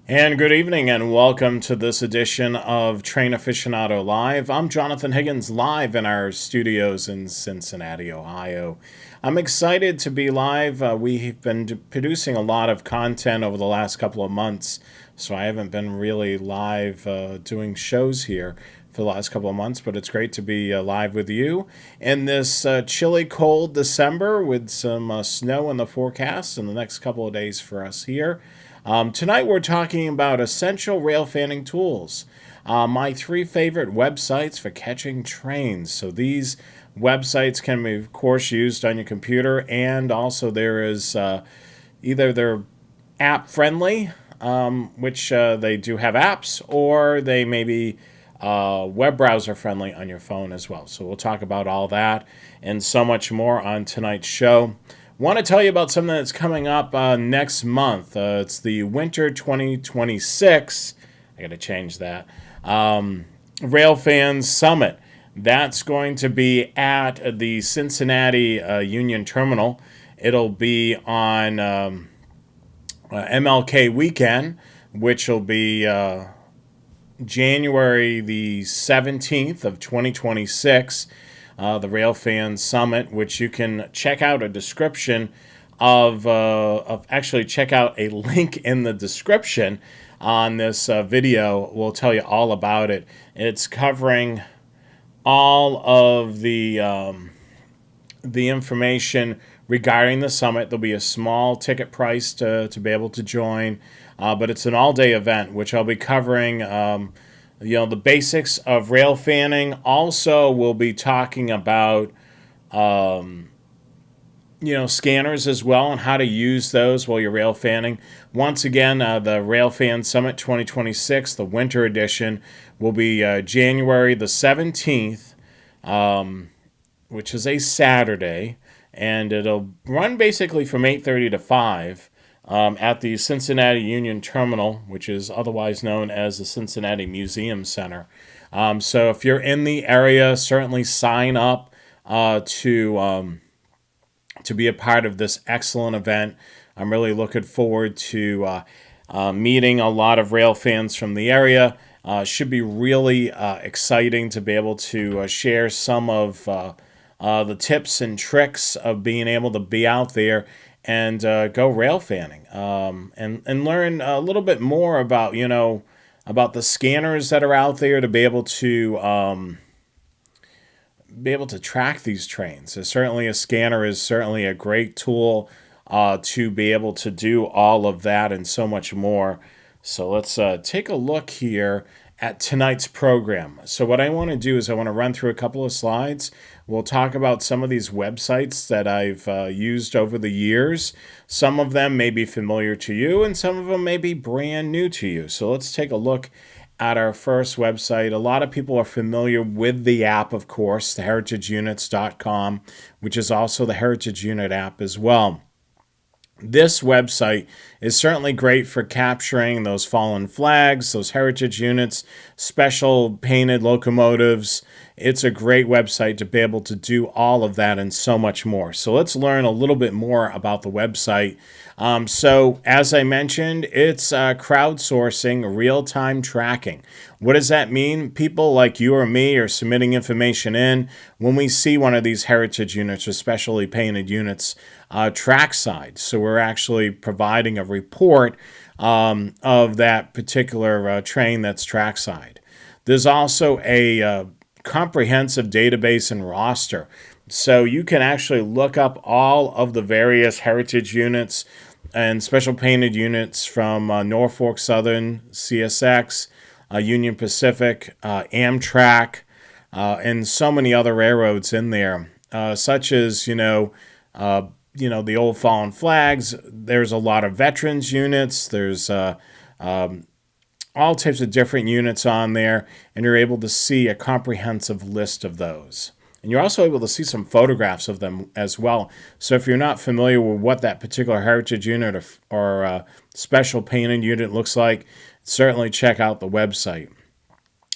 And good evening, and welcome to this edition of Train Aficionado Live. I'm Jonathan Higgins, live in our studios in Cincinnati, Ohio. I'm excited to be live. We've been producing a lot of content over the last couple of months, so I haven't been really live doing shows here for the last couple of months, but it's great to be live with you in this chilly, cold December with some snow in the forecast in the next couple of days for us here. Tonight we're talking about essential rail fanning tools. My three favorite websites for catching trains. So these websites can be, of course, used on your computer, and also there is either they're app friendly, which they do have apps, or they may be web browser friendly on your phone as well. So we'll talk about all that and so much more on tonight's show. Want to tell you about something that's coming up next month. It's the Winter 2026. I got to change that. Railfan Summit. That's going to be at the Cincinnati Union Terminal. It'll be on MLK weekend, which will be January the 17th of 2026. The Railfan Summit, which you can check out a description of actually check out a link in the description on this video. We'll tell you all about it. It's covering all of the information regarding the summit. There'll be a small ticket price to be able to join, but it's an all-day event, which I'll be covering the basics of rail fanning. Also, we'll be talking about, scanners as well and how to use those while you're rail fanning. Once again, the Railfan Summit 2026, the winter edition, will be January the 17th, which is a Saturday, and it'll run basically from 8:30 to 5. At the Cincinnati Union Terminal, which is otherwise known as the Cincinnati Museum Center. So if you're in the area, certainly sign up to be a part of this excellent event. I'm really looking forward to meeting a lot of rail fans from the area. Should be really exciting to be able to share some of the tips and tricks of being able to be out there and go rail fanning, and learn a little bit more about about the scanners that are out there to be able to track these trains. So certainly a scanner is certainly a great tool to be able to do all of that and so much more. So let's take a look here at tonight's program. So what I want to do is I want to run through a couple of slides. We'll talk about some of these websites that I've used over the years. Some of them may be familiar to you, and some of them may be brand new to you. So let's take a look at our first website. A lot of people are familiar with the app, of course, the heritageunits.com, which is also the Heritage Unit app as well. This website is certainly great for capturing those fallen flags, those heritage units, special painted locomotives. It's a great website to be able to do all of that and so much more. So let's learn a little bit more about the website. So as I mentioned, it's crowdsourcing real-time tracking. What does that mean? People like you or me are submitting information in. When we see one of these heritage units or specially painted units trackside, so we're actually providing a report of that particular train that's trackside. There's also a comprehensive database and roster. So you can actually look up all of the various heritage units and special painted units from Norfolk Southern, CSX, Union Pacific, Amtrak, and so many other railroads in there, such as, the old fallen flags. There's a lot of veterans units. There's all types of different units on there, and you're able to see a comprehensive list of those. And you're also able to see some photographs of them as well. So if you're not familiar with what that particular heritage unit or special painted unit looks like, certainly check out the website.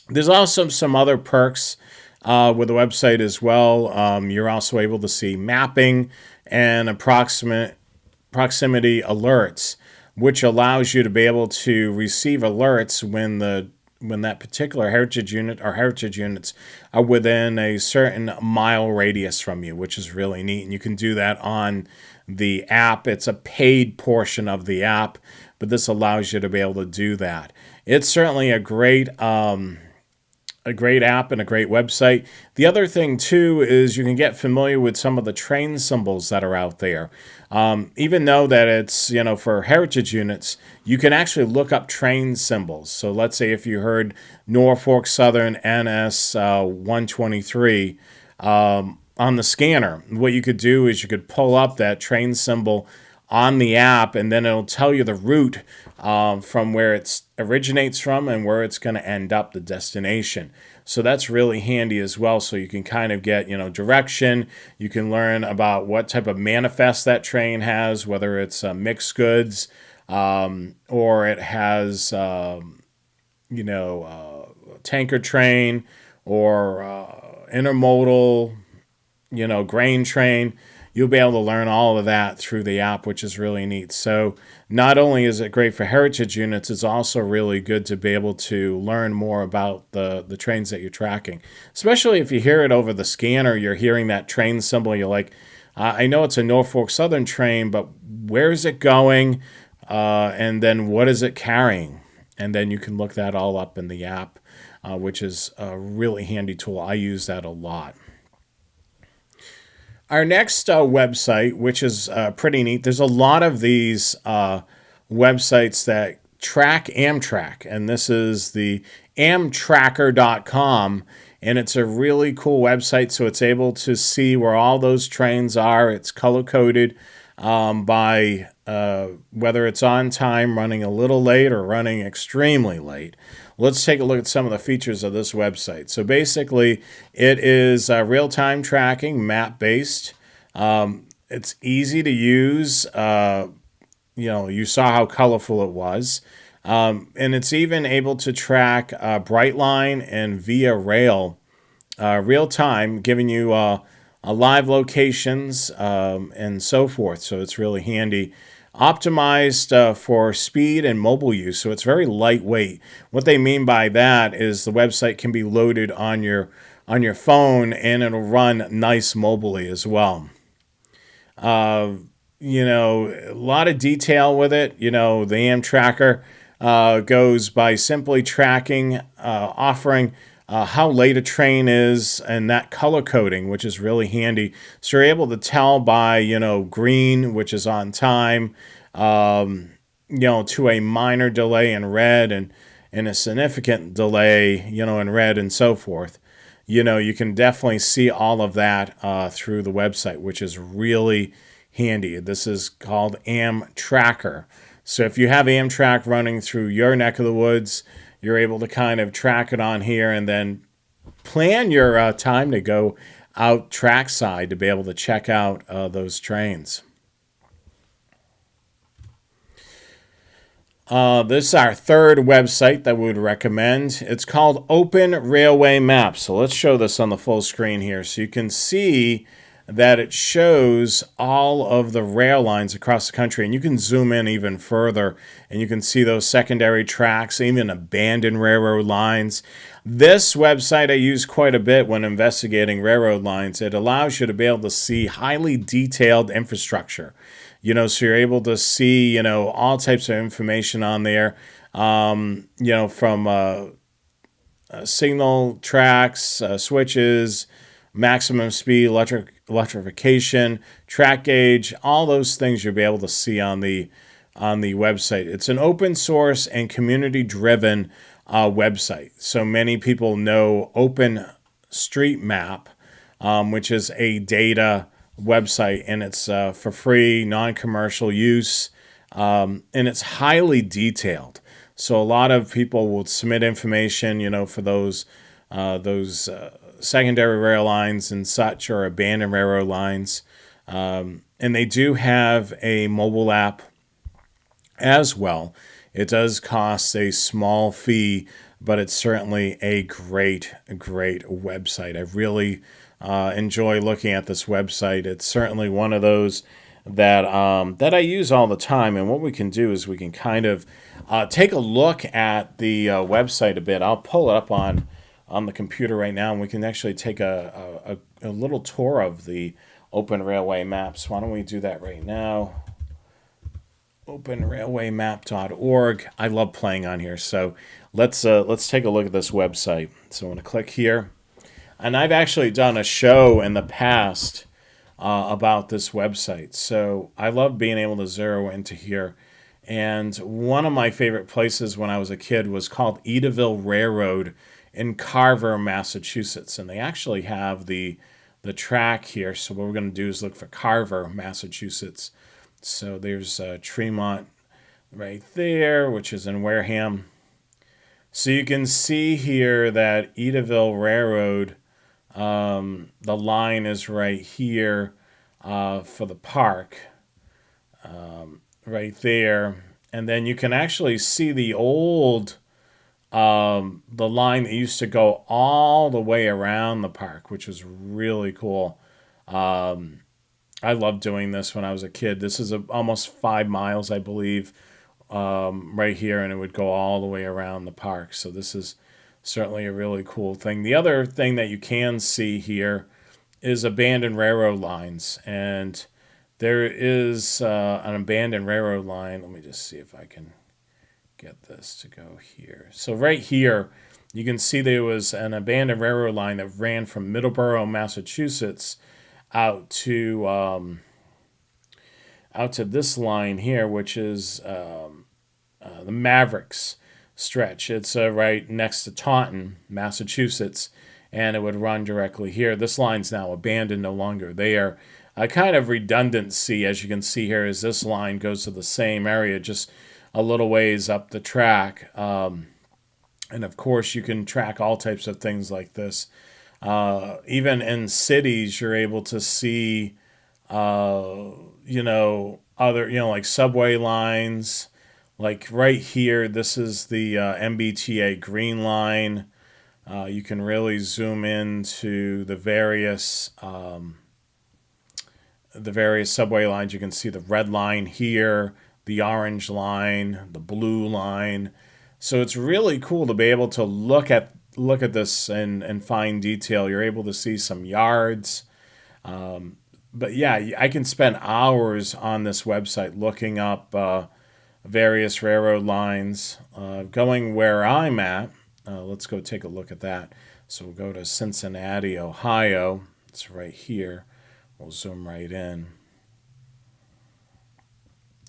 There's also some other perks with the website as well. You're also able to see mapping and proximity alerts. which allows you to be able to receive alerts when that particular heritage unit or heritage units are within a certain mile radius from you, which is really neat. And you can do that on the app. It's a paid portion of the app, but this allows you to be able to do that. It's certainly a great app and a great website. The other thing, too, is you can get familiar with some of the train symbols that are out there. Even though that it's, for heritage units, you can actually look up train symbols. So let's say if you heard Norfolk Southern NS 123 on the scanner, what you could do is you could pull up that train symbol on the app, and then it'll tell you the route from where it originates from and where it's going to end up, the destination. So that's really handy as well. So you can kind of get, direction. You can learn about what type of manifest that train has, whether it's mixed goods or it has, tanker train or intermodal, grain train. You'll be able to learn all of that through the app, which is really neat. So not only is it great for heritage units, it's also really good to be able to learn more about the trains that you're tracking. Especially if you hear it over the scanner, you're hearing that train symbol, you're like, I know it's a Norfolk Southern train, but where is it going? And then what is it carrying? And then you can look that all up in the app, which is a really handy tool. I use that a lot. Our next website, which is pretty neat, there's a lot of these websites that track Amtrak, and this is the amtracker.com, and it's a really cool website, so it's able to see where all those trains are. It's color-coded by whether it's on time, running a little late, or running extremely late. Let's take a look at some of the features of this website. So basically, it is real-time tracking, map-based. It's easy to use. You saw how colorful it was. And it's even able to track Brightline and Via Rail real-time, giving you live locations and so forth. So it's really handy. Optimized for speed and mobile use, so it's very lightweight. What they mean by that is the website can be loaded on your phone, and it'll run nice mobilely as well. A lot of detail with it. The Amtracker goes by simply tracking, offering how late a train is, and that color coding, which is really handy. So you're able to tell by, green, which is on time, to a minor delay in red and a significant delay, in red and so forth. You can definitely see all of that through the website, which is really handy. This is called Amtracker. So if you have Amtrak running through your neck of the woods, you're able to kind of track it on here and then plan your time to go out trackside to be able to check out those trains. This is our third website that we would recommend. It's called Open Railway Maps. So let's show this on the full screen here. So you can see that it shows all of the rail lines across the country, and you can zoom in even further and you can see those secondary tracks, even abandoned railroad lines. This website I use quite a bit when investigating railroad lines. It allows you to be able to see highly detailed infrastructure. So you're able to see, all types of information on there, from signal tracks, switches, maximum speed, electrification, track gauge, all those things you'll be able to see on the website. It's an open source and community-driven website. So many people know OpenStreetMap, which is a data website, and it's for free, non-commercial use, and it's highly detailed. So a lot of people will submit information, for those secondary rail lines and such, or abandoned railroad lines. And they do have a mobile app as well. It does cost a small fee, but it's certainly a great website. I really enjoy looking at this website. It's certainly one of those that I use all the time. And what we can do is we can kind of take a look at the website a bit. I'll pull it up on the computer right now, and we can actually take a little tour of the Open Railway Maps. Why don't we do that right now? openrailwaymap.org. I love playing on here, so let's take a look at this website. So I'm going to click here, and I've actually done a show in the past about this website. So I love being able to zero into here. And one of my favorite places when I was a kid was called Edaville Railroad in Carver, Massachusetts, and they actually have the track here. So what we're going to do is look for Carver, Massachusetts. So there's Tremont right there, which is in Wareham. So you can see here that Edaville Railroad, the line is right here for the park, right there. And then you can actually see the old, the line that used to go all the way around the park, which was really cool. I loved doing this when I was a kid. This is almost 5 miles, I believe, right here, and it would go all the way around the park. So this is certainly a really cool thing. The other thing that you can see here is abandoned railroad lines, and there is an abandoned railroad line. Let me just see if I can get this to go here. So right here, you can see there was an abandoned railroad line that ran from Middleborough, Massachusetts, out to this line here, which is the Mavericks stretch. It's right next to Taunton, Massachusetts, and it would run directly here. This line's now abandoned, no longer there. A kind of redundancy, as you can see here, is this line goes to the same area, just a little ways up the track. And of course, you can track all types of things like this. Even in cities, you're able to see, other, like subway lines. Like right here, this is the MBTA Green Line. You can really zoom into the various subway lines. You can see the red line here, the orange line, the blue line. So it's really cool to be able to look at this in fine detail. You're able to see some yards. But yeah, I can spend hours on this website looking up various railroad lines. Going where I'm at, let's go take a look at that. So we'll go to Cincinnati, Ohio. It's right here. We'll zoom right in.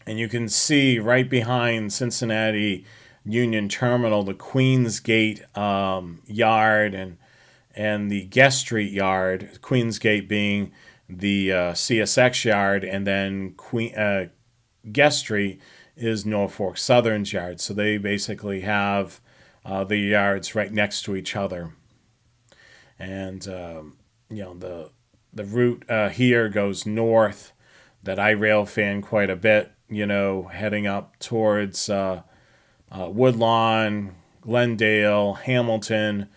And you can see right behind Cincinnati Union Terminal, the Queens Gate yard and the Guest Street yard, Queens Gate being the CSX yard, and then Guest Street is Norfolk Southern's yard. So they basically have the yards right next to each other. And, the route here goes north that I Railfan quite a bit, heading up towards Woodlawn, Glendale, Hamilton.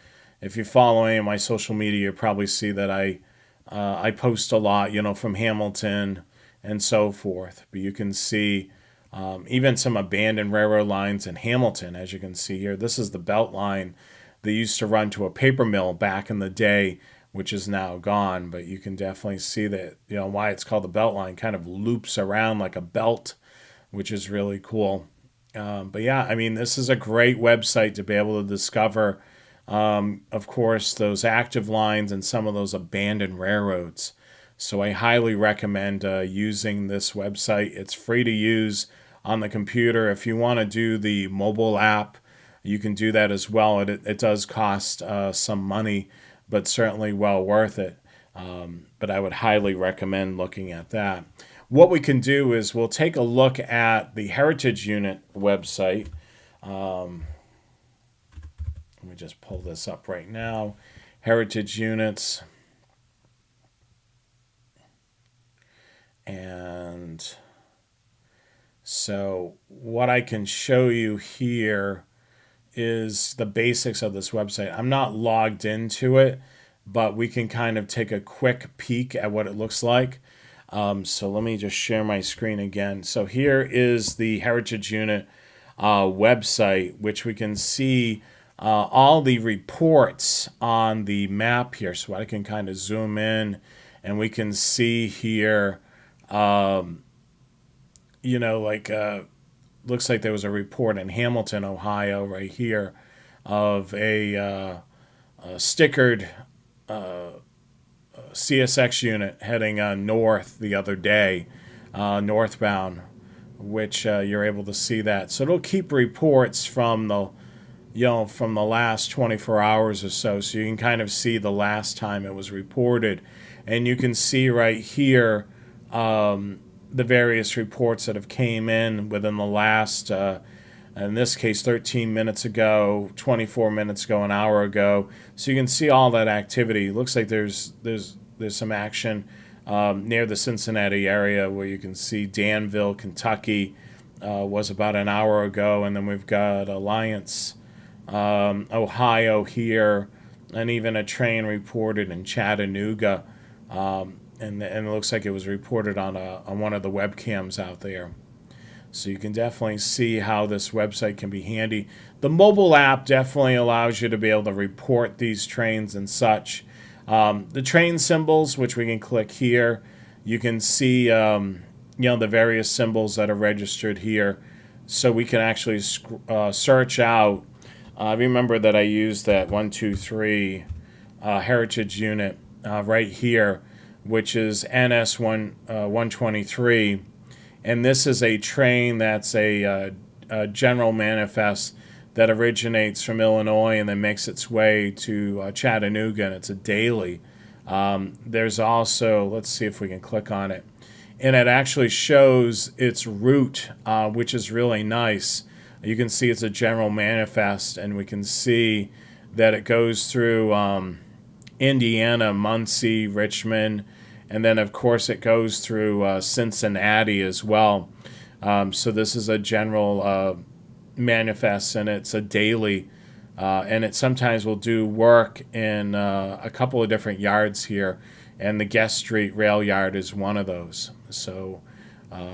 If you follow any of my social media, you probably see that I post a lot, from Hamilton and so forth. But you can see even some abandoned railroad lines in Hamilton, as you can see here. This is the belt line that used to run to a paper mill back in the day, which is now gone. But you can definitely see that, why it's called the belt line, kind of loops around like a belt, which is really cool. But yeah, I mean, this is a great website to be able to discover, of course, those active lines and some of those abandoned railroads. So I highly recommend using this website. It's free to use on the computer. If you want to do the mobile app, you can do that as well. It does cost some money, but certainly well worth it. But I would highly recommend looking at that. What we can do is we'll take a look at the Heritage Unit website. Let me just pull this up right now. Heritage Units. And so what I can show you here is the basics of this website. I'm not logged into it, but we can kind of take a quick peek at what it looks like. So let me just share my screen again. So here is the Heritage Unit website, which we can see all the reports on the map here. So I can kind of zoom in and we can see here, looks like there was a report in Hamilton, Ohio, right here, of a stickered CSX unit heading north the other day, northbound, which you're able to see that. So it'll keep reports from the last 24 hours or so you can kind of see the last time it was reported. And you can see right here the various reports that have came in within the last, in this case, 13 minutes ago, 24 minutes ago, an hour ago. So you can see all that activity. Looks like there's some action near the Cincinnati area where you can see Danville, Kentucky was about an hour ago. And then we've got Alliance, Ohio here, and even a train reported in Chattanooga. And it looks like it was reported on one of the webcams out there. So you can definitely see how this website can be handy. The mobile app definitely allows you to be able to report these trains and such. The train symbols, which we can click here, you can see the various symbols that are registered here. So we can actually search out. Remember that I used that 123 Heritage Unit right here, which is NS 123, and this is a train that's a general manifest that originates from Illinois and then makes its way to Chattanooga, and it's a daily. There's also, let's see if we can click on it, and it actually shows its route, which is really nice. You can see it's a general manifest, and we can see that it goes through Indiana, Muncie, Richmond, and then of course it goes through Cincinnati as well. So this is a general manifest, and it's a daily, and it sometimes will do work in a couple of different yards here, and the Guest Street Rail Yard is one of those. So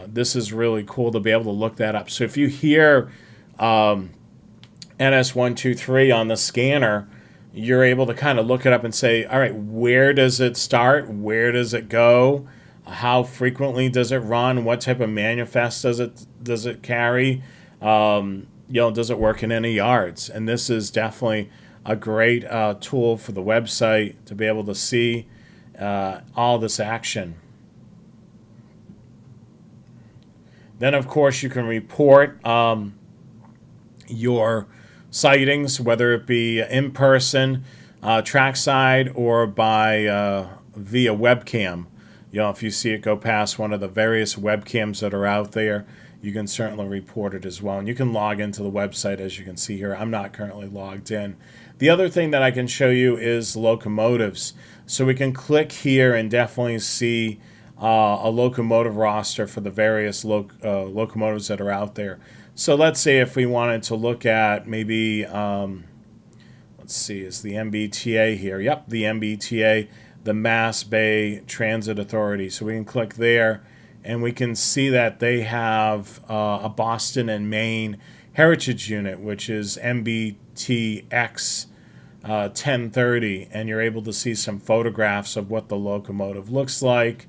this is really cool to be able to look that up. So if you hear NS123 on the scanner, you're able to kind of look it up and say, all right, where does it start? Where does it go? How frequently does it run? What type of manifest does it carry? Does it work in any yards? And this is definitely a great tool for the website to be able to see all this action. Then, of course, you can report your sightings, whether it be in person, trackside, or by via webcam. If you see it go past one of the various webcams that are out there, you can certainly report it as well. And you can log into the website, as you can see here. I'm not currently logged in. The other thing that I can show you is locomotives. So we can click here and definitely see a locomotive roster for the various locomotives that are out there. So let's say if we wanted to look at maybe, let's see, is the MBTA here? Yep, the MBTA, the Mass Bay Transit Authority. So we can click there, and we can see that they have a Boston and Maine Heritage Unit, which is MBTX 1030, and you're able to see some photographs of what the locomotive looks like,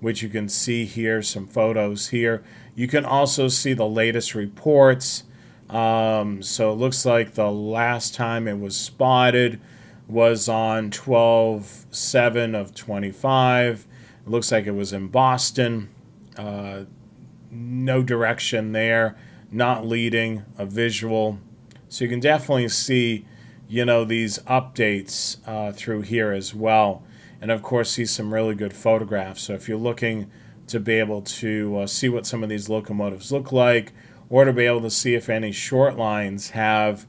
which you can see here, some photos here. You can also see the latest reports. So it looks like the last time it was spotted was on 12/7 of 25. It looks like it was in Boston. No direction there, not leading, a visual. So you can definitely see, these updates through here as well. And of course, see some really good photographs. So if you're looking to be able to see what some of these locomotives look like, or to be able to see if any short lines have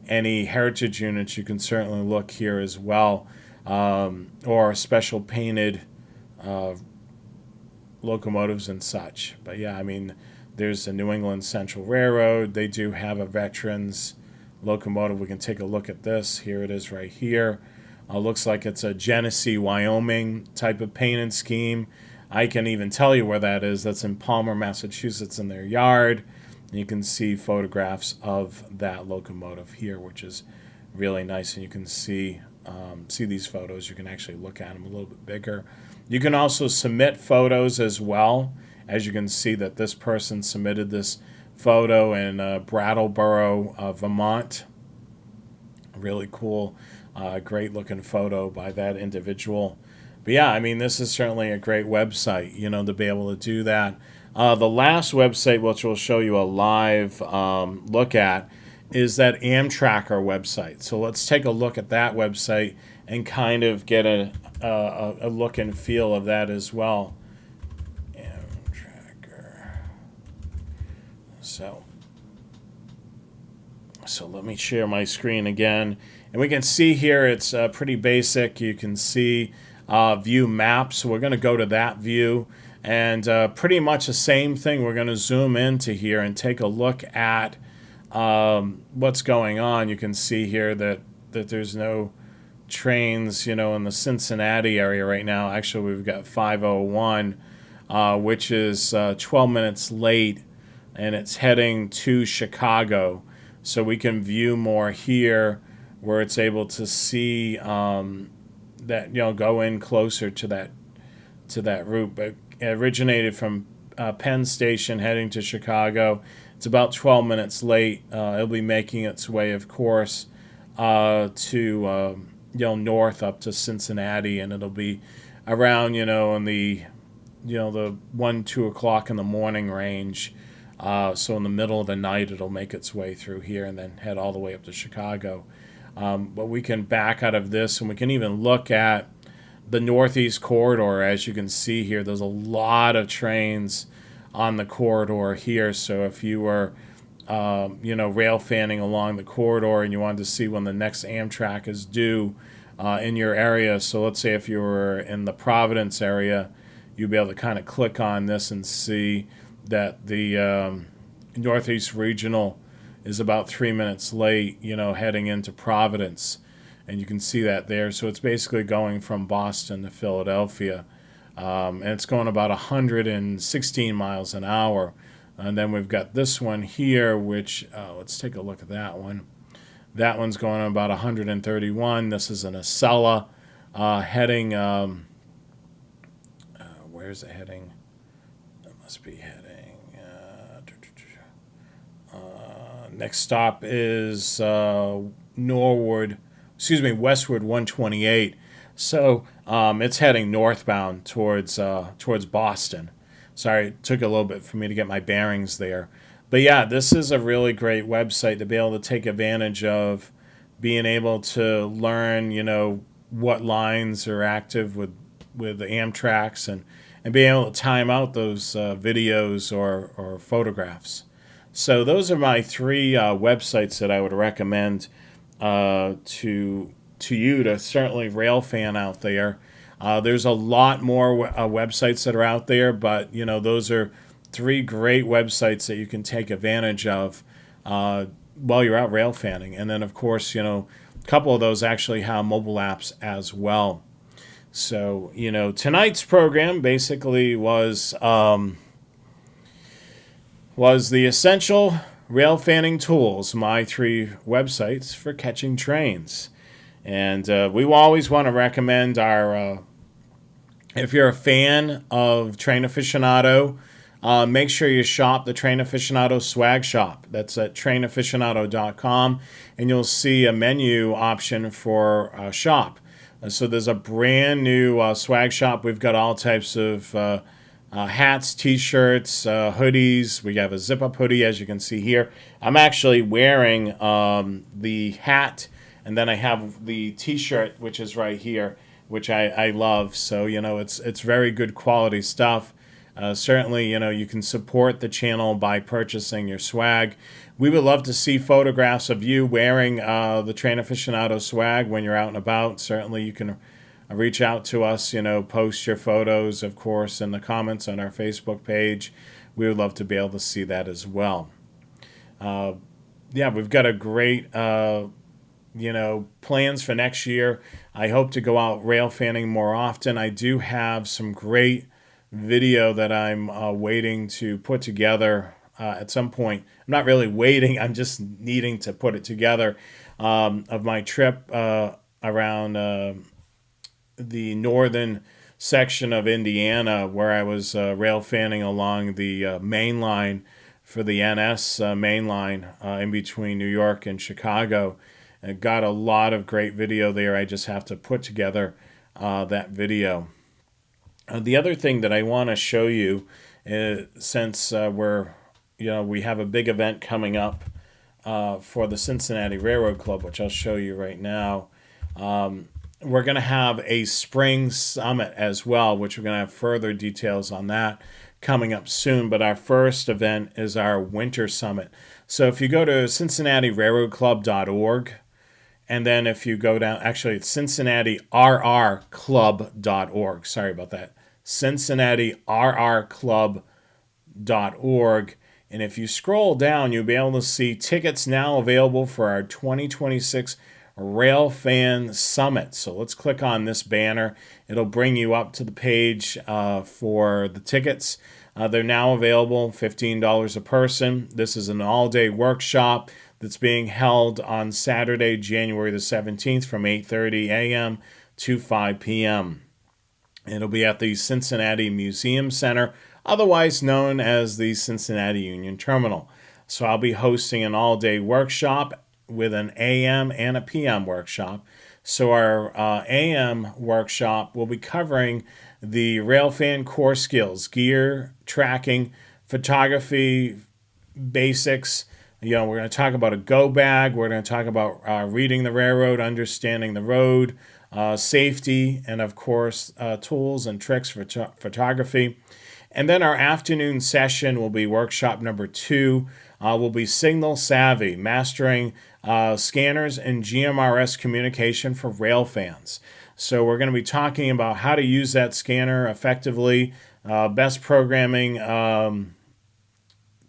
any heritage units, you can certainly look here as well, or special painted locomotives and such. But yeah, there's the New England Central Railroad. They do have a veterans locomotive. We can take a look at this. Here it is right here. Looks like it's a Genesee, Wyoming type of painted scheme. I can even tell you where that is. That's in Palmer, Massachusetts, in their yard. And you can see photographs of that locomotive here, which is really nice. And you can see these photos. You can actually look at them a little bit bigger. You can also submit photos as well. As you can see that this person submitted this photo in Brattleboro, Vermont. Really cool, great looking photo by that individual. But yeah, I mean, this is certainly a great website, to be able to do that. The last website, which we'll show you a live look at, is that Amtracker website. So let's take a look at that website and kind of get a look and feel of that as well. Amtracker. So let me share my screen again. And we can see here it's pretty basic. You can see view maps. So we're going to go to that view. And pretty much the same thing. We're going to zoom into here and take a look at what's going on. You can see here that there's no trains, in the Cincinnati area right now. Actually, we've got 501, which is 12 minutes late, and it's heading to Chicago. So we can view more here where it's able to see that, go in closer to that route. But it originated from Penn Station heading to Chicago. It's about 12 minutes late. It'll be making its way, of course, to north up to Cincinnati, and it'll be around in the the 1-2 o'clock in the morning range. So in the middle of the night, it'll make its way through here and then head all the way up to Chicago. But we can back out of this, and we can even look at the Northeast Corridor. As you can see here, there's a lot of trains on the corridor here. So if you were, rail fanning along the corridor and you wanted to see when the next Amtrak is due in your area, so let's say if you were in the Providence area, you'd be able to kind of click on this and see that the Northeast Regional is about 3 minutes late, heading into Providence. And you can see that there. So it's basically going from Boston to Philadelphia. And it's going about 116 miles an hour. And then we've got this one here, which, let's take a look at that one. That one's going about 131. This is an Acela heading, where's it heading? That must be heading. Next stop is Westward 128. So it's heading northbound towards Boston. Sorry, it took a little bit for me to get my bearings there. But yeah, this is a really great website to be able to take advantage of, being able to learn, what lines are active with the Amtraks, and being able to time out those videos or photographs. So those are my three websites that I would recommend to you to certainly railfan out there. There's a lot more websites that are out there, but those are three great websites that you can take advantage of while you're out railfanning. And then, of course, a couple of those actually have mobile apps as well. So tonight's program basically was the essential railfanning tools, my three websites for catching trains. And we always want to recommend our, if you're a fan of Train Aficionado, make sure you shop the Train Aficionado swag shop. That's at trainaficionado.com, and you'll see a menu option for shop. So there's a brand new swag shop. We've got all types of hats, t-shirts, hoodies. We have a zip-up hoodie, as you can see here. I'm actually wearing the hat, and then I have the t-shirt, which is right here, which I love. So, it's very good quality stuff. Certainly, you can support the channel by purchasing your swag. We would love to see photographs of you wearing the Train Aficionado swag when you're out and about. Certainly, you can reach out to us, post your photos, of course, in the comments on our Facebook page. We would love to be able to see that as well. We've got a great, plans for next year. I hope to go out rail fanning more often. I do have some great video that I'm waiting to put together at some point. I'm not really waiting, I'm just needing to put it together, of my trip around the northern section of Indiana, where I was rail fanning along the main line for the NS main line in between New York and Chicago. And got a lot of great video there. I just have to put together that video. The other thing that I want to show you, since we have a big event coming up for the Cincinnati Railroad Club, which I'll show you right now. We're going to have a spring summit as well, which we're going to have further details on that coming up soon. But our first event is our winter summit. So if you go to CincinnatiRailroadClub.org, and then if you go down, actually it's CincinnatiRRClub.org. Sorry about that. CincinnatiRRClub.org. And if you scroll down, you'll be able to see tickets now available for our 2026 Railfan Summit. So let's click on this banner. It'll bring you up to the page for the tickets. They're now available, $15 a person. This is an all-day workshop that's being held on Saturday, January the 17th from 8:30 a.m. to 5 p.m. It'll be at the Cincinnati Museum Center, otherwise known as the Cincinnati Union Terminal. So I'll be hosting an all-day workshop with an AM and a PM workshop. So our AM workshop will be covering the Railfan core skills, gear, tracking, photography, basics. We're going to talk about a go bag. We're going to talk about reading the railroad, understanding the road, safety, and of course, tools and tricks for photography. And then our afternoon session will be workshop number 2. Will be signal savvy, mastering scanners and GMRS communication for rail fans. So we're going to be talking about how to use that scanner effectively, best programming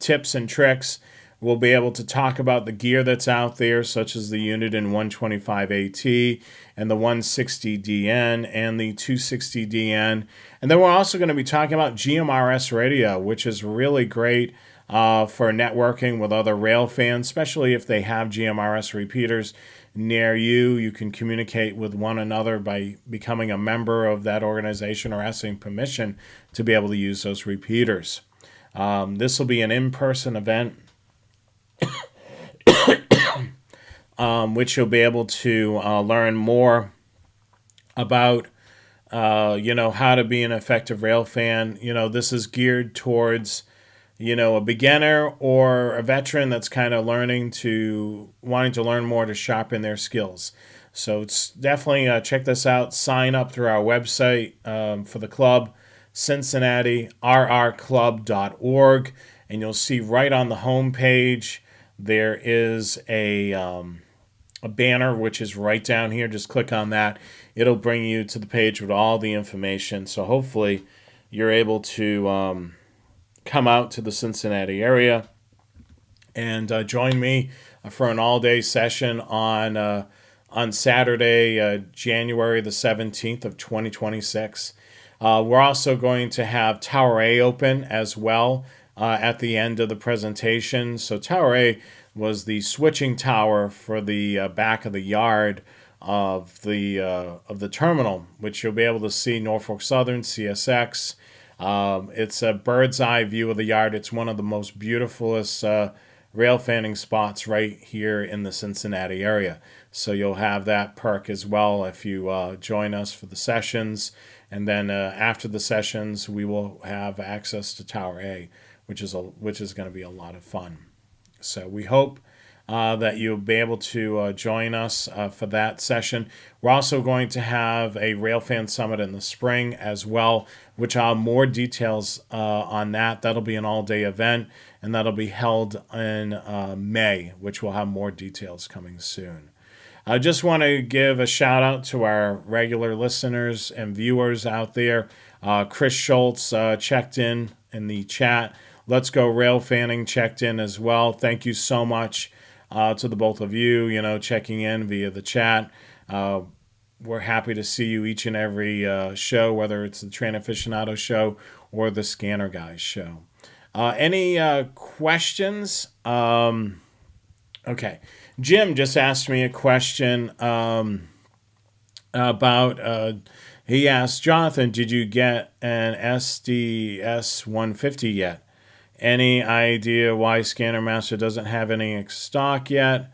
tips and tricks. We'll be able to talk about the gear that's out there, such as the Uniden 125AT and the 160DN and the 260DN. And then we're also going to be talking about GMRS radio, which is really great for networking with other rail fans, especially if they have GMRS repeaters near you. You can communicate with one another by becoming a member of that organization or asking permission to be able to use those repeaters. This will be an in-person event, which you'll be able to learn more about, how to be an effective rail fan. This is geared towards a beginner or a veteran that's kind of wanting to learn more to sharpen their skills. So it's definitely check this out. Sign up through our website for the club, CincinnatiRRClub.org, and you'll see right on the home page there is a banner, which is right down here. Just click on that. It'll bring you to the page with all the information. So hopefully you're able to come out to the Cincinnati area and join me for an all-day session on Saturday, January the 17th of 2026. We're also going to have Tower A open as well at the end of the presentation. So Tower A was the switching tower for the back of the yard of the terminal, which you'll be able to see Norfolk Southern, CSX. It's a bird's eye view of the yard. It's one of the most beautifulest rail fanning spots right here in the Cincinnati area. So you'll have that perk as well if you join us for the sessions. And then after the sessions, we will have access to Tower A, which is going to be a lot of fun. So we hope that you'll be able to join us for that session. We're also going to have a Railfan Summit in the spring as well, which I'll have more details on that. That'll be an all-day event, and that'll be held in May, which will have more details coming soon. I just want to give a shout out to our regular listeners and viewers out there. Chris Schultz checked in the chat. Let's Go Rail Fanning checked in as well. Thank you so much to the both of you, checking in via the chat. We're happy to see you each and every show, whether it's the Train Aficionado show or the Scanner Guys Show. Any questions? Okay. Jim just asked me a question about, he asked, Jonathan, did you get an SDS 150 yet? Any idea why Scanner Master doesn't have any in stock yet?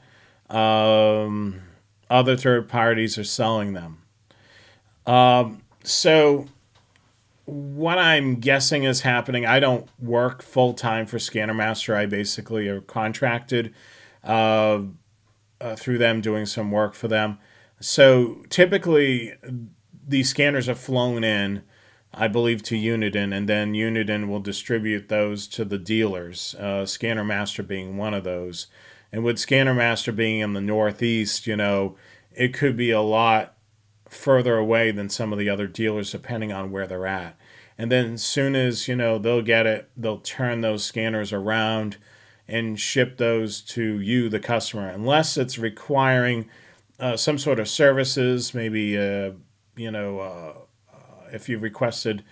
Other third parties are selling them. So what I'm guessing is happening, I don't work full time for Scanner Master. I basically are contracted through them, doing some work for them. So typically, these scanners are flown in, I believe, to Uniden, and then Uniden will distribute those to the dealers, Scanner Master being one of those. And with Scanner Master being in the Northeast, it could be a lot further away than some of the other dealers, depending on where they're at. And then as soon as, they'll get it, they'll turn those scanners around and ship those to you, the customer, unless it's requiring some sort of services, maybe, if you've requested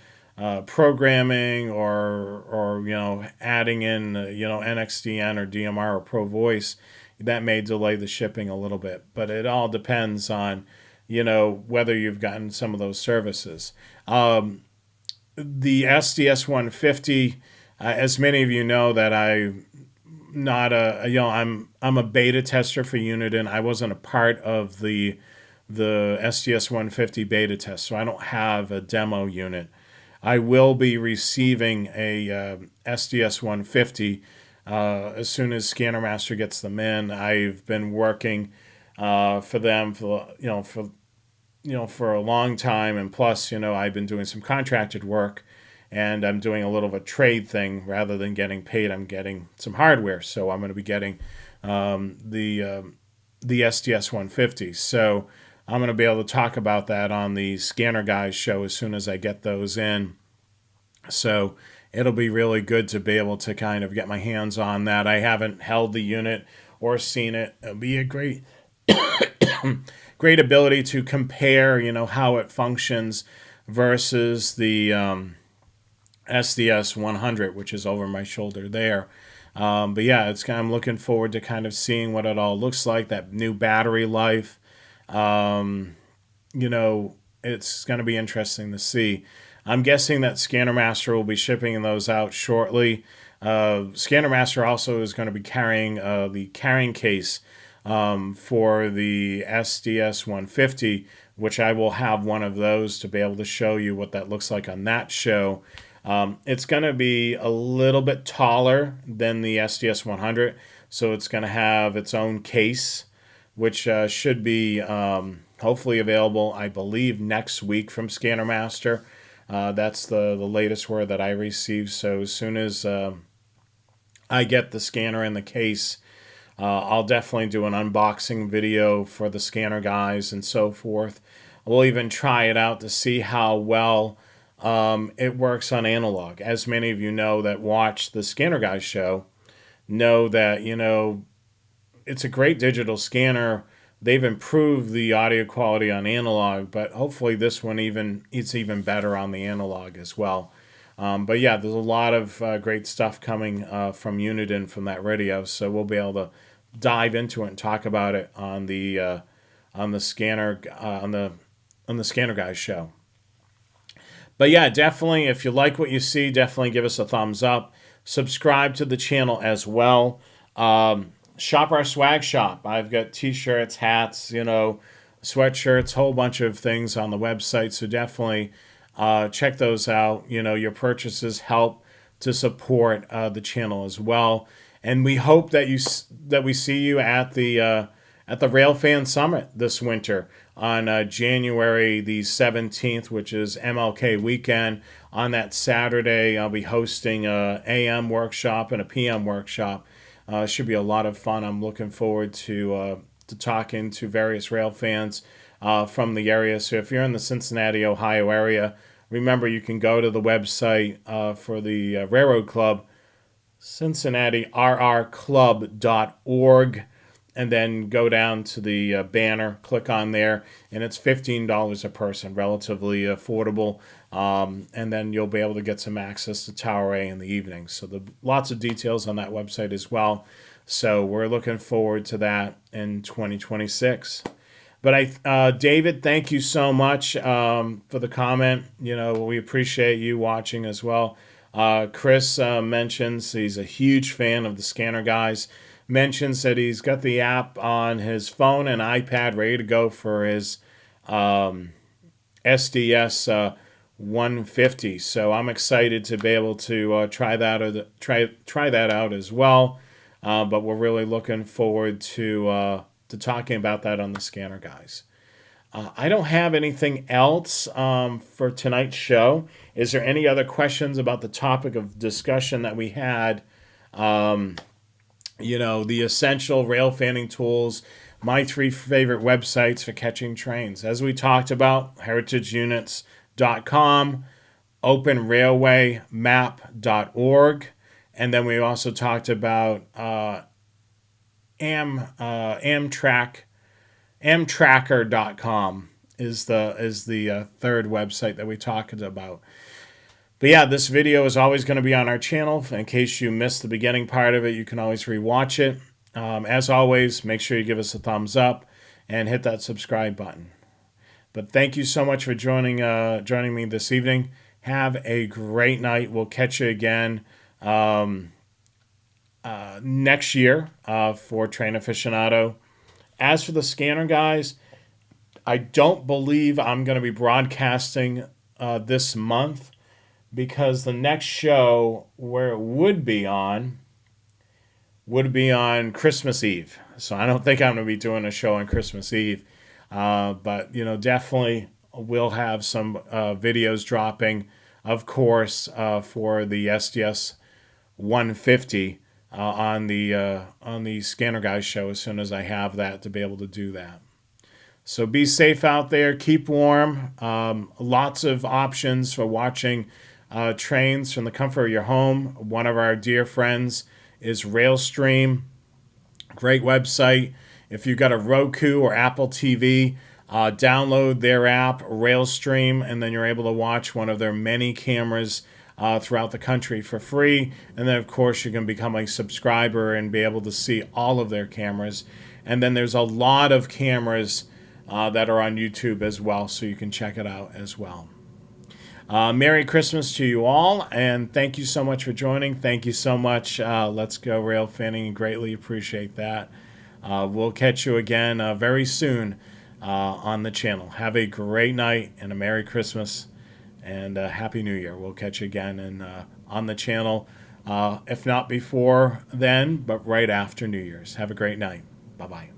programming or adding in, NXDN or DMR or Pro Voice, that may delay the shipping a little bit. But it all depends on, whether you've gotten some of those services. The SDS 150, as many of you know, that I'm a beta tester for Uniden. I wasn't a part of the SDS 150 beta test, so I don't have a demo unit. I will be receiving a SDS 150 as soon as Scanner Master gets them in. I've been working for them for a long time, and plus, I've been doing some contracted work, and I'm doing a little of a trade thing. Rather than getting paid, I'm getting some hardware, so I'm going to be getting the SDS 150. So I'm going to be able to talk about that on the Scanner Guys show as soon as I get those in. So it'll be really good to be able to kind of get my hands on that. I haven't held the unit or seen it. It'll be a great ability to compare, how it functions versus the SDS 100, which is over my shoulder there. But yeah, I'm looking forward to kind of seeing what it all looks like, that new battery life. It's going to be interesting to see. I'm guessing that Scanner Master will be shipping those out shortly. Scanner Master also is going to be carrying the carrying case for the SDS 150, which I will have one of those to be able to show you what that looks like on that show. It's going to be a little bit taller than the SDS 100, so it's going to have its own case, which should be hopefully available, I believe, next week from Scanner Master. That's the latest word that I received. So as soon as I get the scanner in the case, I'll definitely do an unboxing video for the Scanner Guys and so forth. We'll even try it out to see how well it works on analog. As many of you know that watch the Scanner Guys show know that, it's a great digital scanner. They've improved the audio quality on analog, but hopefully this one it's even better on the analog as well. But yeah, there's a lot of great stuff coming from Uniden from that radio, so we'll be able to dive into it and talk about it on the Scanner Guys show. But yeah, definitely, if you like what you see, definitely give us a thumbs up. Subscribe to the channel as well. Shop our swag shop. I've got t-shirts, hats, sweatshirts, whole bunch of things on the website. So definitely check those out. Your purchases help to support the channel as well. And we hope that we see you at the Railfan Summit this winter on January the 17th, which is MLK weekend. On that Saturday, I'll be hosting a AM workshop and a PM workshop. It should be a lot of fun. I'm looking forward to talking to various rail fans from the area. So if you're in the Cincinnati, Ohio area, remember you can go to the website for the Railroad Club, CincinnatiRRClub.org, and then go down to the banner, click on there, and it's $15 a person, relatively affordable. And then you'll be able to get some access to Tower A in the evening. So lots of details on that website as well. So we're looking forward to that in 2026. But David, thank you so much for the comment. We appreciate you watching as well. Chris mentions he's a huge fan of the Scanner Guys. Mentions that he's got the app on his phone and iPad ready to go for his SDS 150. So I'm excited to be able to try that out as well. But we're really looking forward to talking about that on the Scanner Guys. I don't have anything else for tonight's show. Is there any other questions about the topic of discussion that we had? The essential rail fanning tools, my 3 favorite websites for catching trains. As we talked about, heritageunits.com, openrailwaymap.org, and then we also talked about Amtracker.com is the third website that we talked about. But yeah, this video is always going to be on our channel. In case you missed the beginning part of it, you can always rewatch it. As always, make sure you give us a thumbs up and hit that subscribe button. But thank you so much for joining me this evening. Have a great night. We'll catch you again next year for Train Aficionado. As for the Scanner Guys, I don't believe I'm going to be broadcasting this month, because the next show where it would be on Christmas Eve. So I don't think I'm going to be doing a show on Christmas Eve. But, definitely we'll have some videos dropping, of course, for the SDS 150 on the Scanner Guys show as soon as I have that to be able to do that. So be safe out there. Keep warm. Lots of options for watching trains from the comfort of your home. One of our dear friends is Railstream. Great website. If you've got a Roku or Apple TV, download their app, Railstream, and then you're able to watch one of their many cameras throughout the country for free. And then, of course, you can become a subscriber and be able to see all of their cameras. And then there's a lot of cameras that are on YouTube as well, so you can check it out as well. Merry Christmas to you all, and thank you so much for joining. Thank you so much. Let's Go Railfanning. Greatly appreciate that. We'll catch you again very soon on the channel. Have a great night and a Merry Christmas and Happy New Year. We'll catch you again on the channel, if not before then, but right after New Year's. Have a great night. Bye-bye.